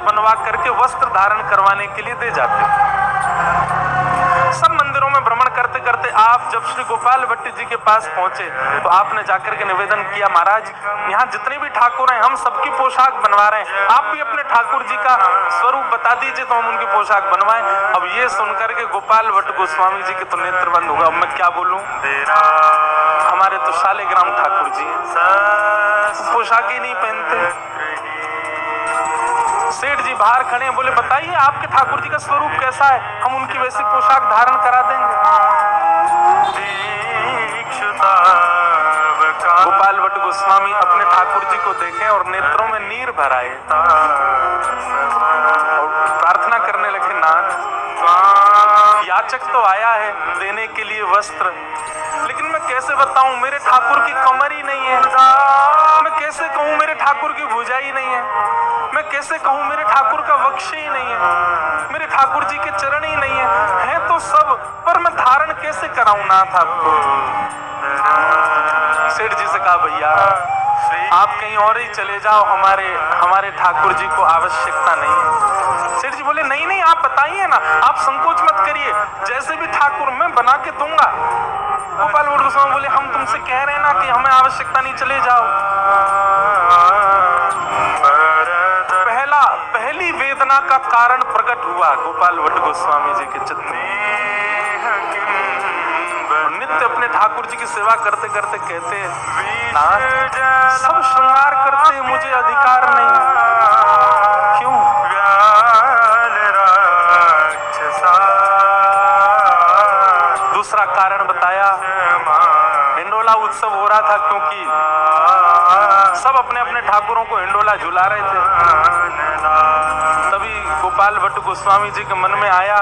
बनवा करके वस्त्र धारण करवाने के लिए दे जाते। सब मंदिरों में भ्रमण करते करते आप जब श्री गोपाल भट्ट जी के पास पहुंचे तो आपने जाकर के निवेदन किया, महाराज यहाँ जितने भी ठाकुर हैं हम सबकी पोशाक बनवा रहे हैं, आप भी अपने ठाकुर जी का स्वरूप बता दीजिए तो हम उनकी पोशाक बनवाएं। अब ये सुनकर के गोपाल भट्ट गोस्वामी जी के तो नेत्र बंद होगा। अब मैं क्या बोलूं, हमारे तो शालिग्राम ठाकुर जी पोशाक ही नहीं पहनते। सेठ जी बाहर खड़े हैं, बोले बताइए आपके ठाकुर जी का स्वरूप कैसा है, हम उनकी वैसी पोशाक धारण करा देंगे। गोपाल भट्ट गोस्वामी अपने ठाकुर जी को देखें और नेत्रों में नीर भर आए और प्रार्थना करने लगे, नाथ याचक तो आया है देने के लिए वस्त्र, लेकिन मैं कैसे बताऊं मेरे ठाकुर की कमर ही नहीं है, मैं कैसे कहूं मेरे ठाकुर की भुजा ही नहीं है, मैं कैसे कहूं मेरे ठाकुर का वक्ष ही नहीं है, मेरे ठाकुर जी के चरण ही नहीं है तो सब, पर मैं धारण कैसे कराऊं नाथ आपको। सेठ जी से कहा, भैया आप कहीं और ही चले जाओ, हमारे ठाकुर जी को आवश्यकता नहीं है। सेठ जी बोले नहीं नहीं आप बताइए ना, आप संकोच मत करिए, जैसे भी ठाकुर मैं बना के दूंगा। गोपाल भट्ट गोस्वामी बोले हम तुमसे कह रहे हैं ना कि हमें आवश्यकता नहीं, चले जाओ। पहली वेदना का कारण प्रकट हुआ गोपाल भट्ट गोस्वामी जी के चित्त में। नित्य अपने ठाकुर जी की सेवा करते करते कहते, नाथ सब श्रृंगार करते मुझे अधिकार नहीं, क्यों? दूसरा कारण बताया, हिंडोला उत्सव हो रहा था, क्योंकि सब अपने अपने ठाकुरों को हिंडोला झुला रहे थे। तभी गोपाल भट्ट गोस्वामी जी के मन में आया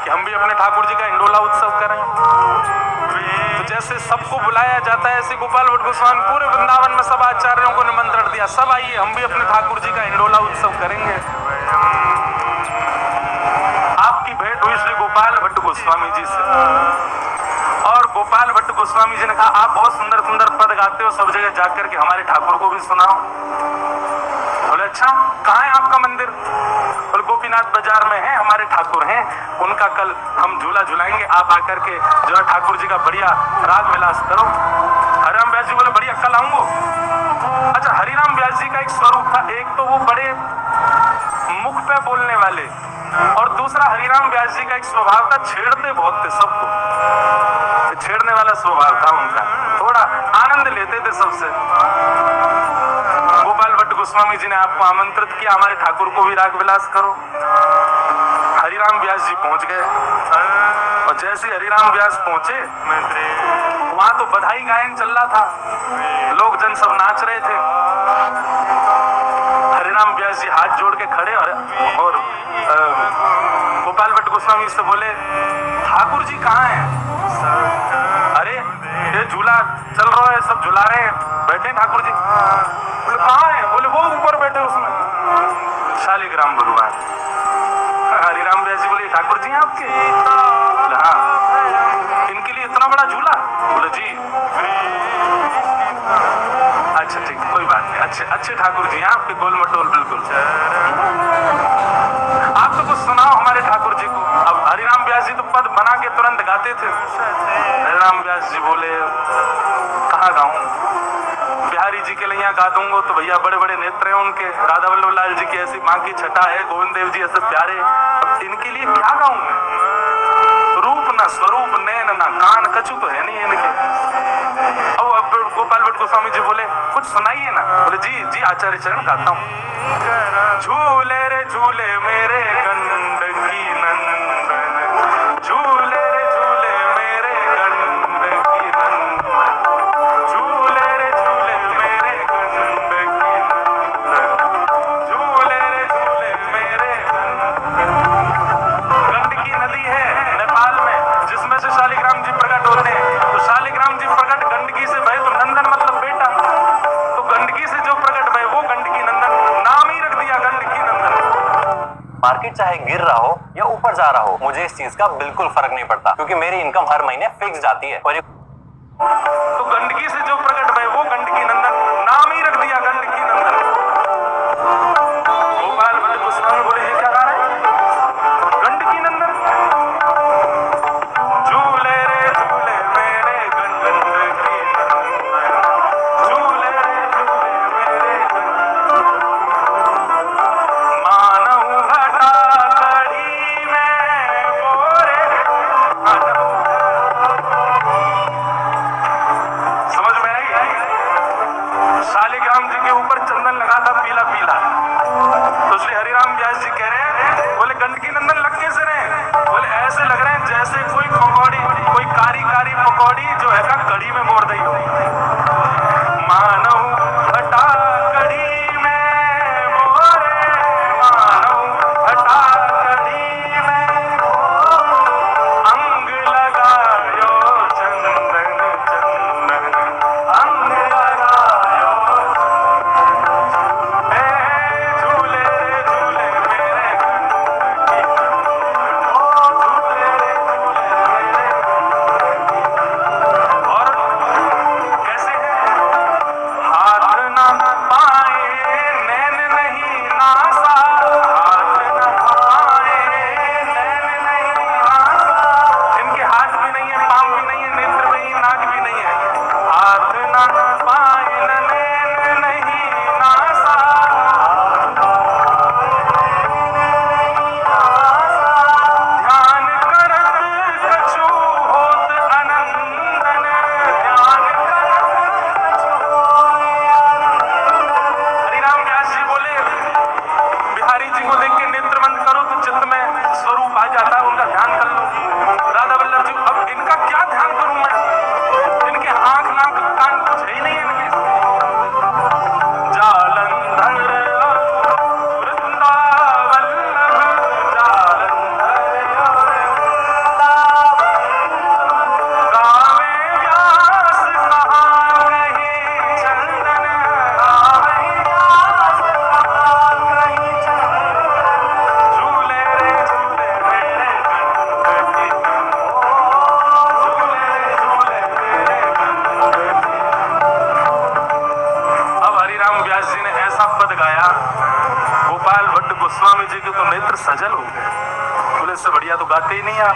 कि हम भी अपने ठाकुर जी का हिंडोला उत्सव करें। तो जैसे सबको बुलाया जाता है, ऐसे गोपाल भट्ट गोस्वामी पूरे वृंदावन में सब आचार्यों को निमंत्रण दिया, सब आइए हम भी अपने ठाकुर जी का हिंडोला उत्सव करेंगे। आपकी भेंट हुई श्री गोपाल भट्ट गोस्वामी जी से, और गोपाल भट्ट गोस्वामी जी ने कहा आप बहुत सुंदर सुंदर पद गाते हो, सब जगह जाकर के हमारे ठाकुर को भी सुनाओ। बोले अच्छा कहाँ है आपका मंदिर? बोले गोपीनाथ बाजार में है, हमारे ठाकुर हैं, उनका कल हम झूला झुलाएंगे, आप आकर के जो है ठाकुर जी का बढ़िया राग विलास करो। हरिराम व्यास जी बोले बढ़िया कल आऊंगा। अच्छा हरिराम व्यास जी का एक स्वरूप था, एक तो वो बड़े मुख पे बोलने वाले, और दूसरा हरिराम व्यास जी का एक स्वभाव था, छेड़ते बहुत थे सबको, छेड़ने वाला स्वभाव था उनका, थोड़ा आनंद लेते थे सबसे। गोपाल भट्ट गोस्वामी जी ने आपको आमंत्रित किया, हमारे ठाकुर को भी राग विलास करो। हरिराम व्यास जी पहुंच गए, और जैसे हरिराम व्यास पहुंचे वहां तो बधाई गायन चल रहा था, लोग जन सब नाच रहे थे। हरिराम व्यास जी हाथ जोड़ के खड़े और गोपाल भट्ट गोस्वामी से बोले ठाकुर जी कहाँ हैं? अरे ये झूला चल रहा है, सब झुला रहे हैं, बैठे ठाकुर जी। बोले कहाँ है? बोले वो ऊपर बैठे उसमें, शालिग्राम भगवान। हरिराम व्यास जी बोले ठाकुर जी हैं आपके? बोले हाँ। इनके लिए इतना बड़ा झूला? बोले जी। अच्छा ठीक कोई बात नहीं, अच्छे ठाकुर जी हैं आपके, गोल मटोल बिल्कुल। आप तो कुछ सुनाओ हमारे ठाकुर जी को। अब हरिराम व्यास जी तो पद बना के तुरंत गाते थे। हरिराम व्यास जी बोले कहाँ गाऊं? बिहारी जी के लिए यहाँ गा दूंगा तो भैया बड़े बड़े नेत्र हैं उनके, राधा वल्लभ लाल जी की ऐसी माँ की छटा है, गोविंद देव जी ऐसे प्यारे, अब इनके लिए क्या गाऊं मैं? रूप ना स्वरूप, नैन ना कान, कछु तो है नहीं इनके। अब गोपाल भट्ट गोस्वामी जी बोले कुछ सुनाइए ना। बोले जी जी आचार्य चरण गाता हूँ। झूले रे झूले मेरे गंडकी नंदन, झूले रे झूले मेरे गंडकी नंदन, झूले रे झूले मेरे गंडकी नंदन, झूले रे झूले मेरे। गंडकी नदी है नेपाल में जिसमें से शालिग्राम जी प्रकट होते हैं, तो शालिग्राम जी प्रकट गंडकी से भय, तो नंदन मतलब बेटा, तो गंडकी से जो प्रकट भय वो गंडकी नंदन, नाम ही रख दिया गंडकी नंदन। मार्केट चाहे गिर रहा हो या ऊपर जा रहा हो, मुझे इस चीज का बिल्कुल फर्क नहीं पड़ता, क्योंकि मेरी इनकम हर महीने फिक्स जाती है। और तो गंडकी से जो प्रकट भय वो गंडकी नंदन, नाम ही रख दिया गंडकी नंदन। गाया, गोपाल भट्ट गोस्वामी जी के तो नेत्र सजल हो गए। बोले इससे बढ़िया तो गाते ही नहीं आप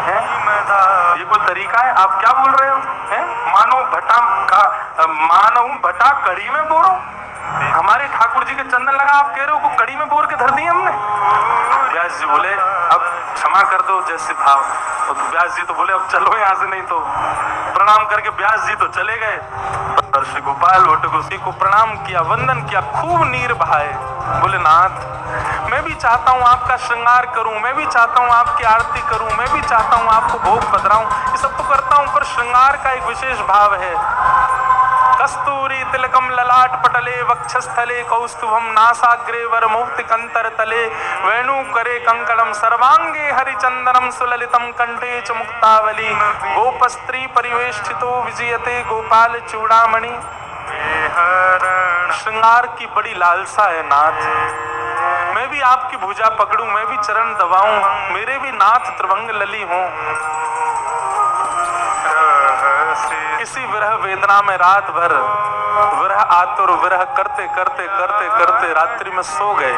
हैं? ये कोई तरीका है? आप क्या बोल रहे हो हैं? मानो भटा कड़ी में बोरो। हमारे ठाकुर जी के चंदन लगा, आप कह रहे हो को कड़ी में बोर के धर दिए हमने। व्यास जी बोले अब क्षमा कर दो जैसे भाव। तो व्यास जी तो बोले अब चलो यहाँ से, नहीं तो प्रणाम करके व्यास जी तो चले गए। पर श्री गोपाल भट्ट गोसाई को प्रणाम किया, वंदन किया, खूब नीर बहाए। बोले नाथ मैं भी चाहता हूँ आपका श्रृंगार करूं, मैं भी चाहता हूँ आपकी आरती करूं, मैं भी चाहता हूँ आपको भोग पधराऊं, ये सब तो करता हूँ, पर श्रृंगार का एक विशेष भाव है। कस्तूरी तिलकम ललाट पटले वक्षस्थले कौस्तुभम नासाग्रे वरमौक्ति कंतर तले वेणु करे कंकणम सर्वांगे हरिचंदनम सुललितम कंठे च मुक्तावली गोपस्त्री परिवेष्टितो विजयते गोपाल चूड़ामणि। श्रृंगार की बड़ी लालसा है नाथ, मैं भी आपकी भुजा पकड़ूं, मैं भी चरण दबाऊं, मेरे भी नाथ त्रिभंग लली हों। इसी विरह वेदना में रात भर विरह आतुर विरह करते करते करते करते रात्रि में सो गए।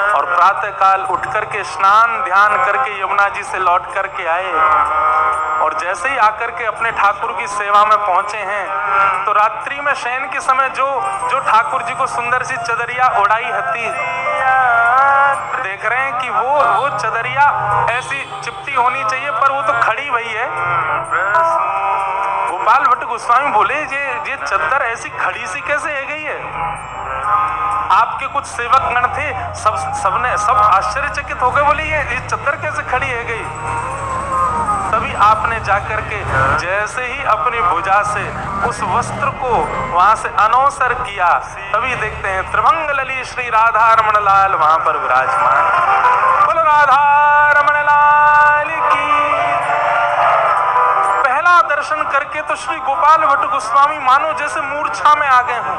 और प्रातः काल उठ करके स्नान ध्यान करके यमुना जी से लौट करके आए। और जैसे ही आकर के अपने ठाकुर की सेवा में पहुंचे हैं तो रात्रि में शयन के समय जो ठाकुर जी को सुंदर सी चदरिया उड़ाई हती, देख रहे हैं कि वो चदरिया ऐसी चिपटी होनी चाहिए, पर वो तो खड़ी हुई है। गोपाल भट्ट गोस्वामी बोले ये चद्दर ऐसी खड़ी सी कैसे है गई है? आपके कुछ सेवक गण थे, सब आश्चर्यचकित हो गए, बोले ये चद्दर कैसे खड़ी है गई? तभी आपने जाकर के जैसे ही अपनी भुजा से उस वस्त्र को वहां से अनौसर किया, तभी देखते हैं त्रिभंग लली श्री राधा रमण लाल वहां पर विराजमान। बोलो राधा रमण लाल की। पहला दर्शन करके तो श्री गोपाल भट्ट गोस्वामी मानो जैसे मूर्छा में आ गए हों।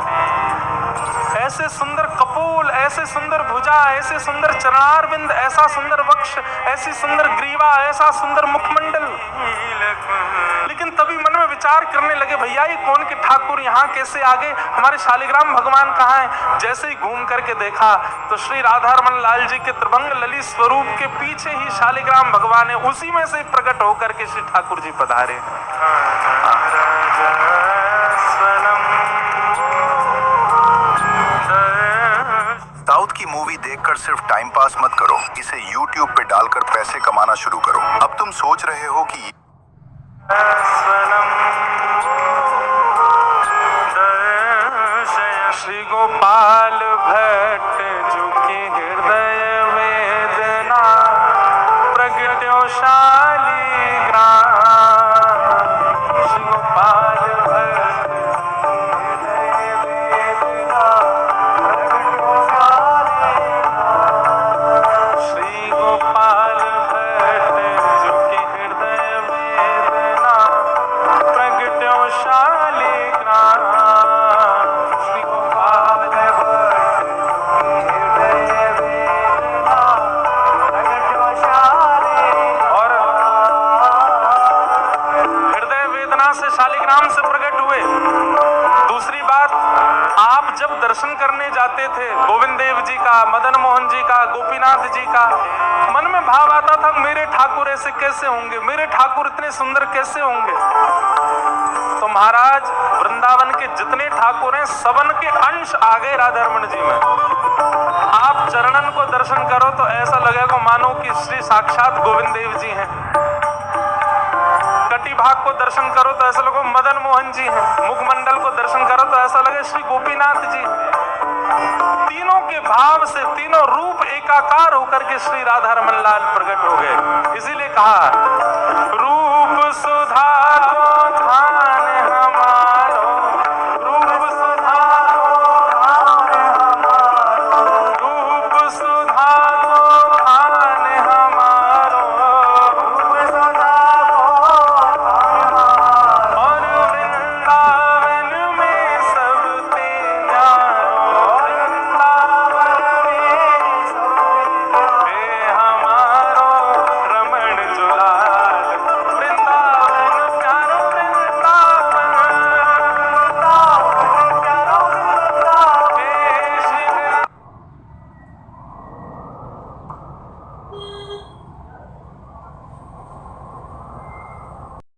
ऐसे सुंदर कपोल, ऐसे सुंदर भुजा, ऐसे सुंदर चरणारविंद, ऐसा सुंदर वक्ष, ऐसी सुंदर ग्रीवा, ऐसा सुंदर मुखमंडल। लेकिन तभी मन में विचार करने लगे, भैया ये कौन के ठाकुर यहाँ कैसे आ गए? हमारे शालिग्राम भगवान कहाँ हैं? जैसे ही घूम करके देखा तो श्री राधा रमण लाल जी के त्रिभंग ललित स्वरूप के पीछे ही शालिग्राम भगवान है, उसी में से प्रकट होकर के श्री ठाकुर जी पधारे। साउथ की मूवी देखकर सिर्फ टाइम पास मत करो, इसे YouTube पे डालकर पैसे कमाना शुरू करो। अब तुम सोच रहे हो कि श्री गोपाल भट्ट जो कि हृदय वेदना प्रगट्यो शालिग्राम। श्री गोपाल भट्ट श्री गोपाल भट्ट जो कि हृदय वेदना प्रगट्यो शालिग्राम। श्री गोपाल भट्ट हृदय वेदना प्रगट्यो शालिग्राम। और हृदय वेदना से शालिग्राम से प्रकट हुए। दूसरी बात, आप जब दर्शन करने जाते थे गोविंद देव जी का, मदन मोहन जी का, गोपीनाथ जी का, मन में भाव आता था मेरे ठाकुर ऐसे कैसे होंगे, मेरे ठाकुर इतने सुंदर कैसे होंगे? तो महाराज वृंदावन के जितने ठाकुर हैं सबन के अंश आ गए राधा रमण जी में। आप चरणन को दर्शन करो तो ऐसा लगेगा मानो कि श्री साक्षात गोविंद देव जी हैं। कटी भाग को दर्शन करो तो ऐसा लगे मदन मोहन जी हैं। मुखमंडल को दर्शन करो तो ऐसा लगे श्री गोपीनाथ जी। तीनों के भाव से तीनों रूप एकाकार होकर के श्री राधा रमण लाल प्रकट हो गए। इसीलिए कहा रूप सुधा